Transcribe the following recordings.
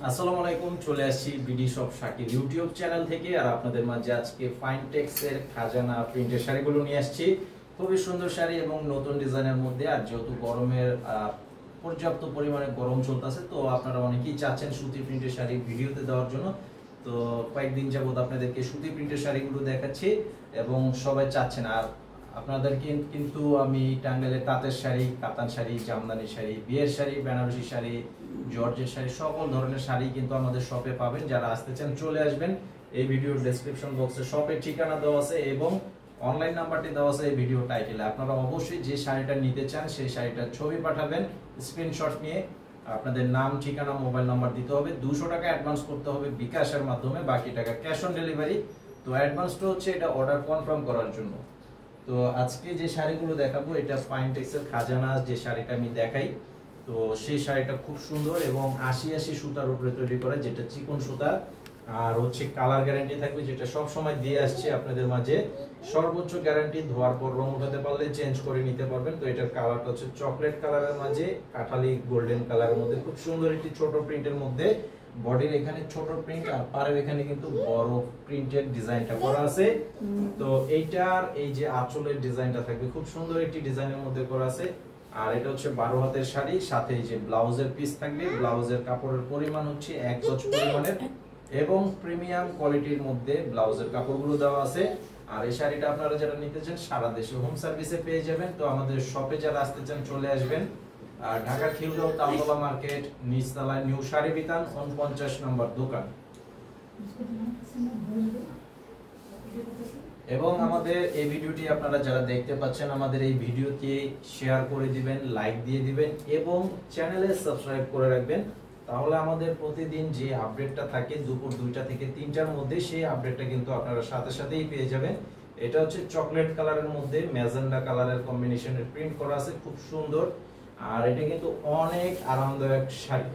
আসসালামু আলাইকুম, চলে আসছি BD shop Shakir YouTube channel থেকে। আর আপনাদের মাঝে আজকে ফাইনটেক্স এর খাজানা প্রিন্টের শাড়িগুলো নিয়ে আসছি। খুবই সুন্দর শাড়ি এবং নতুন ডিজাইনের মধ্যে। আর যেহেতু গরমের পর্যাপ্ত পরিমাণে গরম চলতেছে, তো আপনারা অনেকেই চাচ্ছেন সুতি প্রিন্টের শাড়ি ভিডিওতে দেওয়ার জন্য। তো কয়েকদিন যাবত আপনাদেরকে সুতি প্রিন্টের শাড়িগুলো দেখাচ্ছি এবং সবাই চাচ্ছেন। আর আপনাদেরকে কিন্তু আমি টাঙ্গাইলের তাঁতের শাড়ি, কাতান শাড়ি, জামদানি শাড়ি, বিয়ের শাড়ি, বেনারসি শাড়ি, জর্জের শাড়ি, সকল ধরনের শাড়ি কিন্তু আমাদের শপে পাবেন। যারা আসতে চান চলে আসবেন। এই ভিডিওর ডেসক্রিপশন বক্সে শপের ঠিকানা দেওয়া আছে এবং অনলাইন নাম্বারটি দেওয়া আছে এই ভিডিও টাইটেলে। আপনারা অবশ্যই যে শাড়িটা নিতে চান সেই শাড়িটার ছবি পাঠাবেন স্ক্রিনশট নিয়ে। আপনাদের নাম, ঠিকানা, মোবাইল নাম্বার দিতে হবে। 200 টাকা অ্যাডভান্স করতে হবে বিকাশের মাধ্যমে, বাকি টাকা ক্যাশ অন ডেলিভারি। তো অ্যাডভান্সটা হচ্ছে এটা অর্ডার কনফার্ম করার জন্য। তো আজকে যে শাড়িগুলো দেখাবো এটা ফাইনটেক্সের খাজানা যে শাড়িটা আমি দেখাই। তো সেই শাড়িটা খুব সুন্দর এবং 80 সুতার উপরে তৈরি করা, যেটা চিকন সুতা। আর হচ্ছে কালার গ্যারান্টি থাকবে, যেটা সব সময় দিয়ে আসছে আপনাদের মাঝে। সর্বোচ্চ গ্যারান্টি, ধোয়ার পর রং উঠাতে পারলে চেঞ্জ করে নিতে পারবেন। তো এটার কালারটা হচ্ছে চকলেট কালারের মাঝে কাঠালি গোল্ডেন কালারের মধ্যে, খুব সুন্দর একটি ছোট প্রিন্টের মধ্যে। বডির এখানে ছোট প্রিন্ট আর পাড়ের এখানে কিন্তু বড় প্রিন্টের ডিজাইনটা করা আছে। তো এইটার এই যে আঁচলের ডিজাইনটা থাকবে খুব সুন্দর একটি ডিজাইনের মধ্যে করা আছে। আর এটা হচ্ছে 12 হাতের শাড়ি, সাথে এই যে ব্লাউজের পিস থাকবে। ব্লাউজের কাপড়ের পরিমাণ হচ্ছে 1 গজ পরিমাণের এবং প্রিমিয়াম কোয়ালিটির মধ্যে ব্লাউজের কাপড়গুলো দেওয়া আছে। আর এই শাড়িটা আপনারা যারা নিতে চান সারা দেশে হোম সার্ভিসে পেয়ে যাবেন। তো আমাদের শপে যারা আসতে চান চলে আসবেন। আর ঢাকা খিলগাঁও তালতলা মার্কেট, নিচতলা নিউ শাড়ি বিতান, 49 নম্বর দোকান। এবং আমাদের এই ভিডিওটি আপনারা যারা দেখতে পাচ্ছেন আমাদের এই ভিডিওটি শেয়ার করে দিবেন, লাইক দিয়ে দিবেন এবং চ্যানেলে সাবস্ক্রাইব করে রাখবেন। তাহলে আমাদের প্রতিদিন যে আপডেটটা থাকে দুপুর 2টা থেকে 3টার মধ্যে, সেই আপডেটটা কিন্তু আপনারা সাথে সাথেই পেয়ে যাবেন। এটা হচ্ছে চকলেট কালারের মধ্যে ম্যাজেন্ডা কালারের কম্বিনেশনের প্রিন্ট করা আছে, খুব সুন্দর। আর এটা কিন্তু অনেক আরামদায়ক শাড়ি,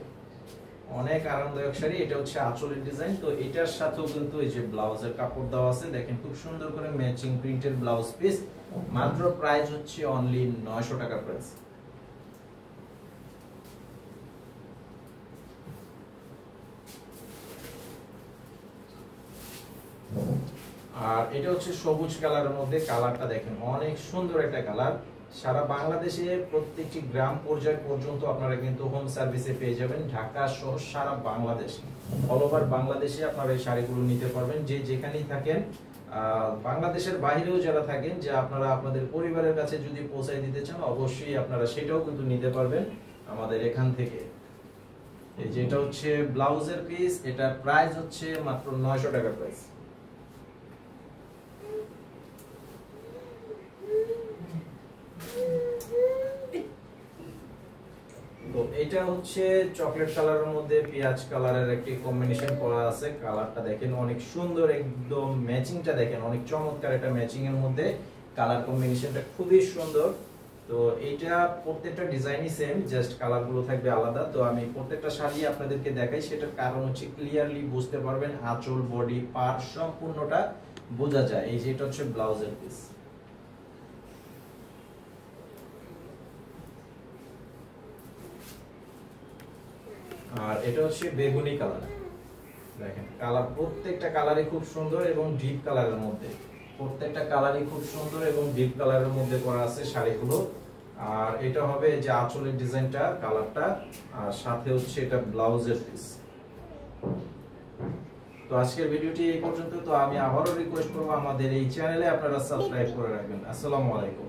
অনেক আরামদায়ক শাড়ি। এটা হচ্ছে আঁচলের ডিজাইন। তো এটার সাথেও কিন্তু এই যে ব্লাউজের কাপড় দেওয়া আছে, দেখেন খুব সুন্দর করে ম্যাচিং প্রিন্টের ব্লাউজ পিস। মাত্র প্রাইস হচ্ছে অনলি 900 টাকা প্রাইস। আর এটা হচ্ছে সবুজ কালারের মধ্যে, কালারটা দেখেন অনেক সুন্দর একটা কালার। সারা বাংলাদেশে প্রত্যেকটি গ্রাম পর্যায় পর্যন্ত আপনারা কিন্তু হোম সার্ভিসে পেয়ে যাবেন। ঢাকা সহ সারা বাংলাদেশ, অল ওভার বাংলাদেশে আপনারা এই শাড়িগুলো নিতে পারবেন যে যেখানেই থাকেন। বাংলাদেশের বাইরেও যারা থাকেন, যে আপনারা আপনাদের পরিবারের কাছে যদি পৌঁছায় দিতে চান অবশ্যই আপনারা সেটাও কিন্তু নিতে পারবেন আমাদের এখান থেকে। এই যে এটা হচ্ছে ব্লাউজের পিস, এটা প্রাইস হচ্ছে মাত্র 900 টাকা প্রাইস। তো এটা হচ্ছে চকলেট কালারের মধ্যে পেঁয়াজ কালারের একটি কম্বিনেশন করা আছে। কালারটা দেখেন অনেক সুন্দর, একদম ম্যাচিংটা দেখেন অনেক চমৎকার। এটা ম্যাচিং এর মধ্যে কালার কম্বিনেশনটা খুবই সুন্দর। তো এইটা প্রত্যেকটা ডিজাইনই সেম, জাস্ট কালারগুলো থাকবে আলাদা। তো আমি প্রত্যেকটা শাড়ি আপনাদেরকে দেখাই, সেটার কারণ হচ্ছে ক্লিয়ারলি বুঝতে পারবেন, আঁচল, বডি, পার সম্পূর্ণটা বোঝা যায়। এই যে এটা হচ্ছে ব্লাউজের পিস। আর এটা হচ্ছে বেগুনি কালার। দেখেন কালার, প্রত্যেকটা কালারই খুব সুন্দর এবং ডিপ কালারের মধ্যে। প্রত্যেকটা কালারই খুব সুন্দর এবং ডিপ কালারের মধ্যে করা আছে শাড়িগুলো। আর এটা হবে যে আঁচলের ডিজাইনটা, কালারটা, আর সাথে হচ্ছে এটা ব্লাউজের পিস। তো আজকের ভিডিওটি এই পর্যন্ত। তো আমি আবারও রিকোয়েস্ট করবো আমাদের এই চ্যানেলে আপনারা সাবস্ক্রাইব করে রাখবেন। আসসালামু আলাইকুম।